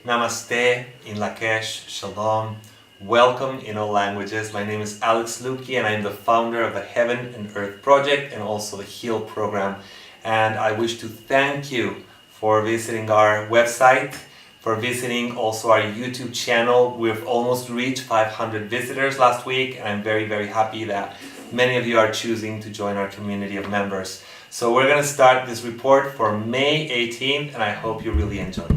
Namaste in Lakesh, Shalom, welcome in all languages. My name is Alex Slucki and I'm the founder of the Heaven and Earth Project and also the Heal program. And I wish to thank you for visiting our website, for visiting also our YouTube channel. We've almost reached 500 visitors last week and I'm very, very happy that many of you are choosing to join our community of members. So we're going to start this report for May 18th and I hope you really enjoy it.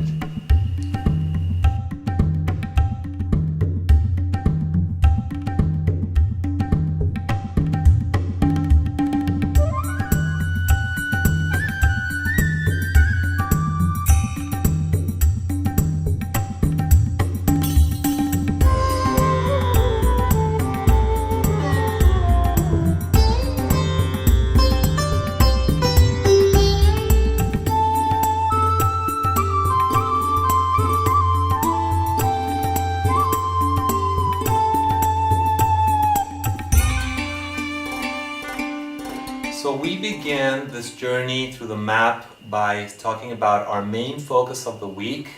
So we began this journey through the map by talking about our main focus of the week.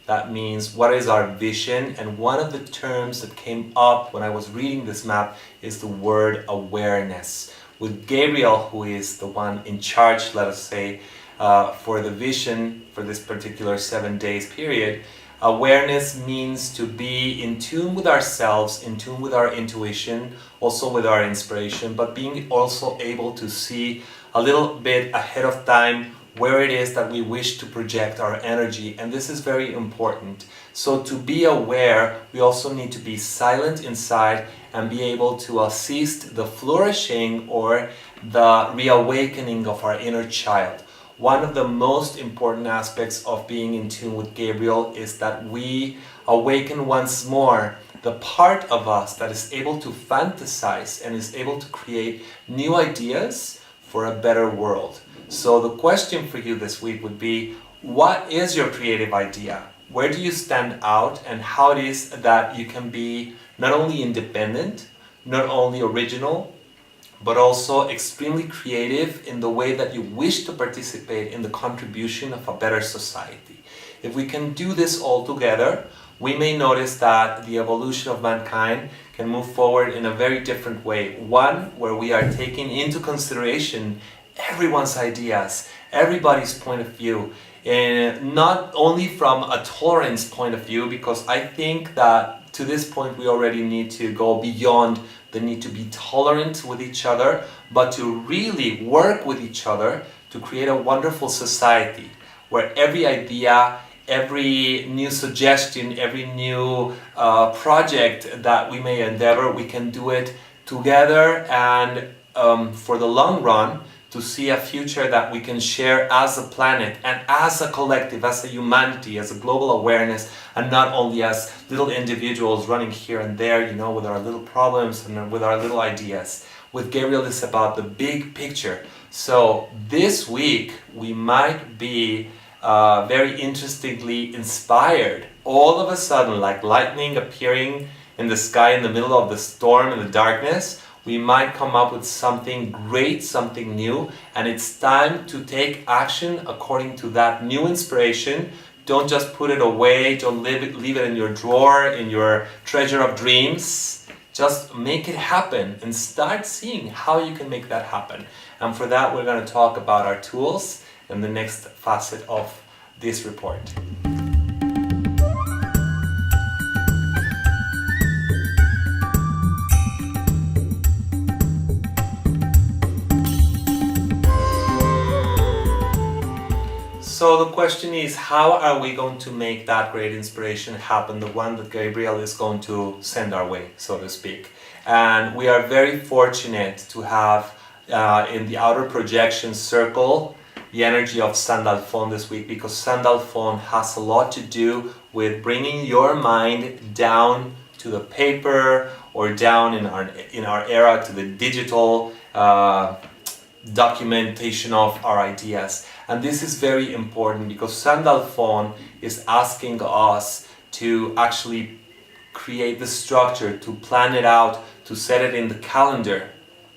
That means what is our vision, and one of the terms that came up when I was reading this map is the word awareness. With Gabriel, who is the one in charge, let us say, for the vision for this particular 7 days period, awareness means to be in tune with ourselves, in tune with our intuition, also with our inspiration, but being also able to see a little bit ahead of time where it is that we wish to project our energy. And this is very important. So to be aware, we also need to be silent inside and be able to assist the flourishing or the reawakening of our inner child. One of the most important aspects of being in tune with Gabriel is that we awaken once more the part of us that is able to fantasize and is able to create new ideas for a better world. So the question for you this week would be, what is your creative idea? Where do you stand out, and how it is that you can be not only independent, not only original, but also extremely creative in the way that you wish to participate in the contribution of a better society. If we can do this all together, we may notice that the evolution of mankind can move forward in a very different way. One where we are taking into consideration everyone's ideas, everybody's point of view, and not only from a tolerance point of view, because I think that to this point we already need to go beyond the need to be tolerant with each other, but to really work with each other to create a wonderful society where every idea, every new suggestion, every new project that we may endeavor, we can do it together and for the long run, to see a future that we can share as a planet and as a collective, as a humanity, as a global awareness, and not only as little individuals running here and there, you know, with our little problems and with our little ideas. With Gabriel, it's about the big picture. So this week, we might be very interestingly inspired. All of a sudden, like lightning appearing in the sky in the middle of the storm and the darkness, we might come up with something great, something new, and it's time to take action according to that new inspiration. Don't just put it away, don't leave it in your drawer, in your treasure of dreams. Just make it happen and start seeing how you can make that happen. And for that, we're going to talk about our tools in the next facet of this report. So the question is, how are we going to make that great inspiration happen, the one that Gabriel is going to send our way, so to speak? And we are very fortunate to have in the outer projection circle the energy of Sandalphon this week, because Sandalphon has a lot to do with bringing your mind down to the paper or down in our era to the digital documentation of our ideas. And this is very important because Sandalphon is asking us to actually create the structure, to plan it out, to set it in the calendar,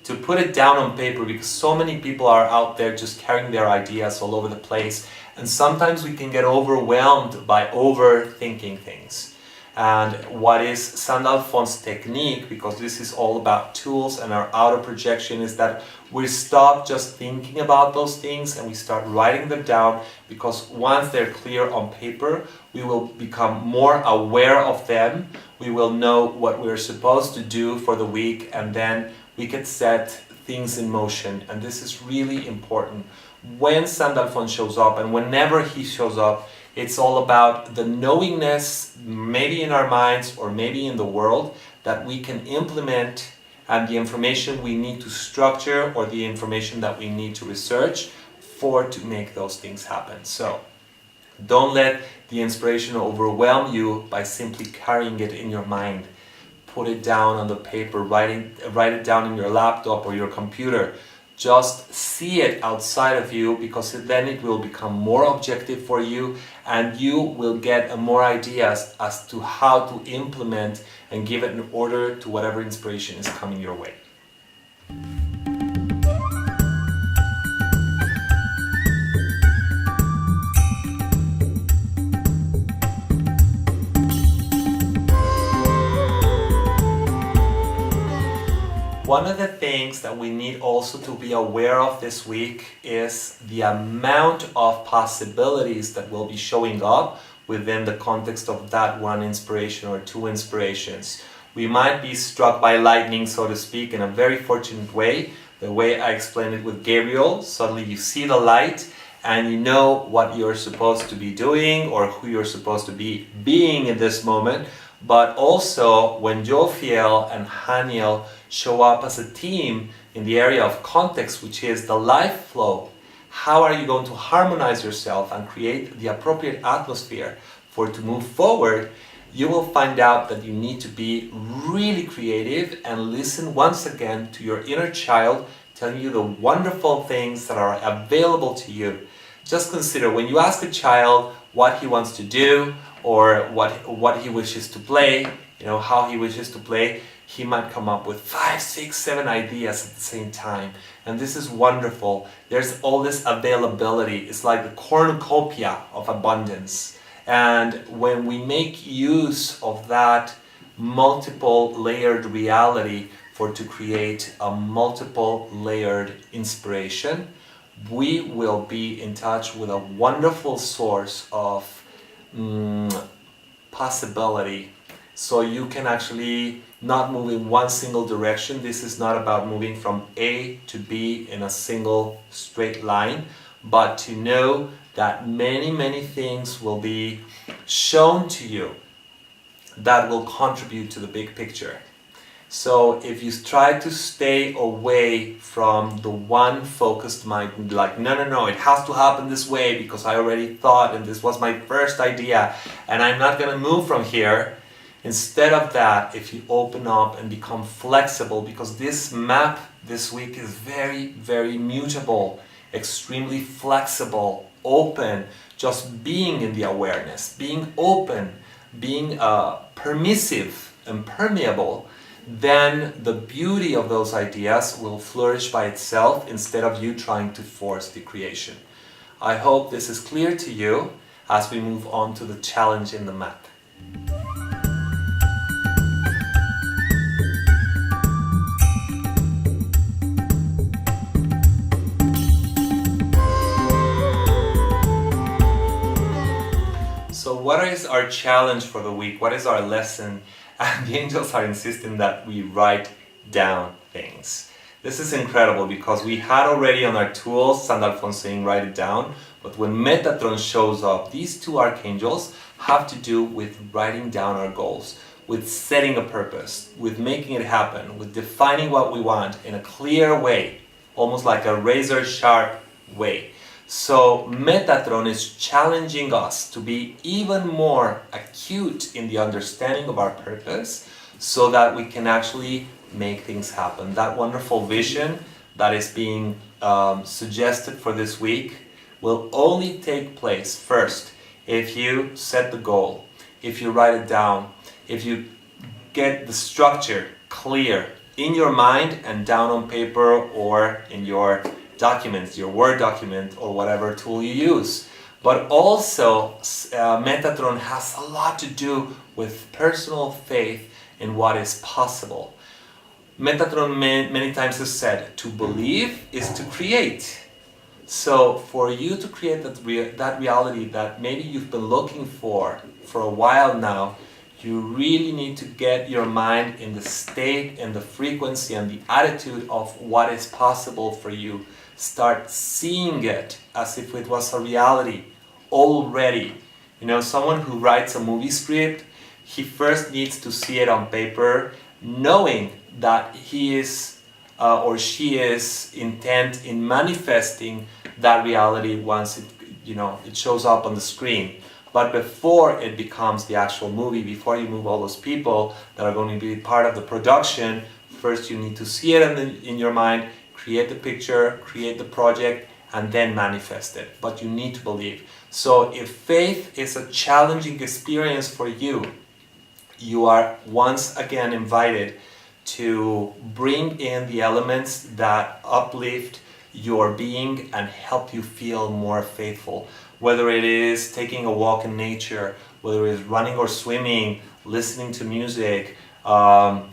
to put it down on paper, because so many people are out there just carrying their ideas all over the place, and sometimes we can get overwhelmed by overthinking things. And what is Sandalphon's technique, because this is all about tools and our outer projection, is that we stop just thinking about those things and we start writing them down, because once they're clear on paper, we will become more aware of them. We will know what we're supposed to do for the week, and then we can set things in motion. And this is really important. When Sandalphon shows up, and whenever he shows up, it's all about the knowingness, maybe in our minds or maybe in the world, that we can implement, and the information we need to structure, or the information that we need to research to make those things happen. So don't let the inspiration overwhelm you by simply carrying it in your mind. Put it down on the paper, write it down in your laptop or your computer. Just see it outside of you, because then it will become more objective for you, and you will get more ideas as to how to implement and give it an order to whatever inspiration is coming your way. One of the things that we need also to be aware of this week is the amount of possibilities that will be showing up within the context of that one inspiration or two inspirations. We might be struck by lightning, so to speak, in a very fortunate way. The way I explained it with Gabriel, suddenly you see the light and you know what you're supposed to be doing or who you're supposed to be being in this moment. But also when Jophiel and Haniel show up as a team in the area of context, which is the life flow, how are you going to harmonize yourself and create the appropriate atmosphere for it to move forward? You will find out that you need to be really creative and listen once again to your inner child telling you the wonderful things that are available to you. Just consider, when you ask a child what he wants to do or what he wishes to play, how he wishes to play, he might come up with 5, 6, 7 ideas at the same time. And this is wonderful. There's all this availability. It's like the cornucopia of abundance. And when we make use of that multiple layered reality to create a multiple layered inspiration, we will be in touch with a wonderful source of possibility. So you can actually not move in one single direction. This is not about moving from A to B in a single straight line, but to know that many, many things will be shown to you that will contribute to the big picture. So if you try to stay away from the one focused mind, like, no, it has to happen this way because I already thought and this was my first idea and I'm not going to move from here. Instead of that, if you open up and become flexible, because this map this week is very, very mutable, extremely flexible, open, just being in the awareness, being open, being permissive and permeable, then the beauty of those ideas will flourish by itself instead of you trying to force the creation. I hope this is clear to you as we move on to the challenge in the map. So what is our challenge for the week? What is our lesson? And the angels are insisting that we write down things. This is incredible because we had already on our tools Sandalphon saying write it down, but when Metatron shows up, these two archangels have to do with writing down our goals, with setting a purpose, with making it happen, with defining what we want in a clear way, almost like a razor sharp way. So Metatron is challenging us to be even more acute in the understanding of our purpose so that we can actually make things happen. That wonderful vision that is being suggested for this week will only take place first if you set the goal, if you write it down, if you get the structure clear in your mind and down on paper or in your documents, your Word document or whatever tool you use. But also, Metatron has a lot to do with personal faith in what is possible. Metatron many times has said, to believe is to create. So for you to create that reality that maybe you've been looking for a while now, you really need to get your mind in the state and the frequency and the attitude of what is possible for you. Start seeing it as if it was a reality already. You know, someone who writes a movie script, he first needs to see it on paper, knowing that he is or she is intent in manifesting that reality once it shows up on the screen. But before it becomes the actual movie, before you move all those people that are going to be part of the production, first you need to see it in your mind, create the picture, create the project, and then manifest it. But you need to believe. So if faith is a challenging experience for you, you are once again invited to bring in the elements that uplift your being and help you feel more faithful. Whether it is taking a walk in nature, whether it is running or swimming, listening to music, dialoguing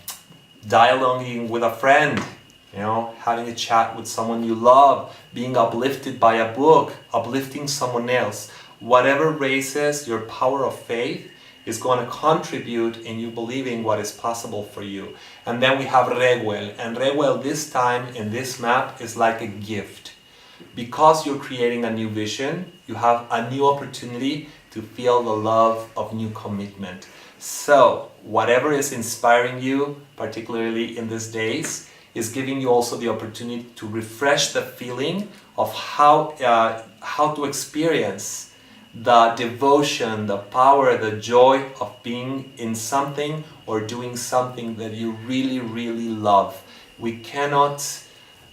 with a friend, having a chat with someone you love, being uplifted by a book, uplifting someone else. Whatever raises your power of faith is going to contribute in you believing what is possible for you. And then we have Reguel. And Reguel this time in this map is like a gift. Because you're creating a new vision, you have a new opportunity to feel the love of new commitment. So whatever is inspiring you, particularly in these days, is giving you also the opportunity to refresh the feeling of how to experience the devotion, the power, the joy of being in something or doing something that you really, really love. We cannot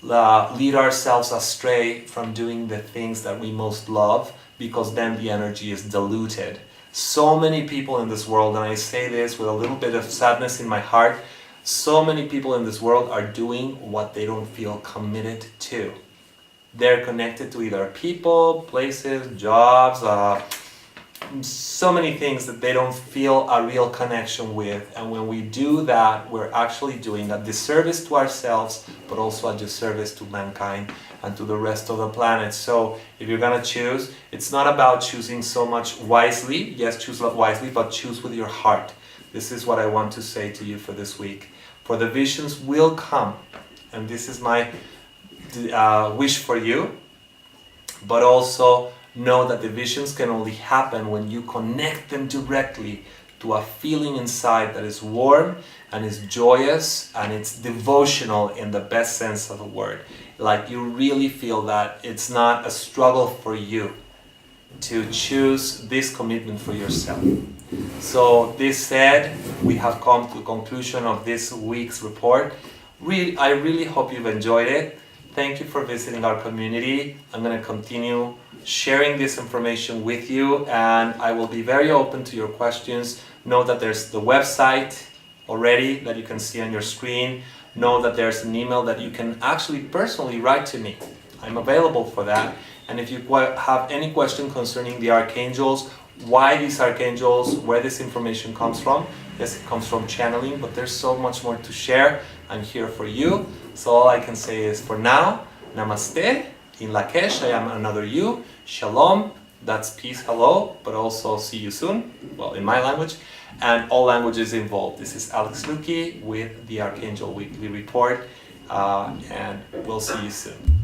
lead ourselves astray from doing the things that we most love, because then the energy is diluted. So many people in this world, and I say this with a little bit of sadness in my heart, so many people in this world are doing what they don't feel committed to. They're connected to either people, places, jobs, so many things that they don't feel a real connection with. And when we do that, we're actually doing a disservice to ourselves, but also a disservice to mankind and to the rest of the planet. So if you're going to choose, it's not about choosing so much wisely. Yes, choose wisely, but choose with your heart. This is what I want to say to you for this week. For the visions will come, and this is my wish for you, but also know that the visions can only happen when you connect them directly to a feeling inside that is warm and is joyous and it's devotional in the best sense of the word. Like you really feel that it's not a struggle for you to choose this commitment for yourself. So this said, we have come to the conclusion of this week's report. I really hope you've enjoyed it. Thank you for visiting our community. I'm going to continue sharing this information with you, and I will be very open to your questions. Know that there's the website already that you can see on your screen. Know that there's an email that you can actually personally write to me. I'm available for that. And if you have any question concerning the Archangels, why these Archangels, where this information comes from, yes, it comes from channeling, but there's so much more to share. I'm here for you. So all I can say is for now, Namaste, in Lakesh, I am another you, Shalom, that's peace, hello, but also see you soon, well, in my language, and all languages involved. This is Alex Slucki with the Archangel Weekly Report, and we'll see you soon.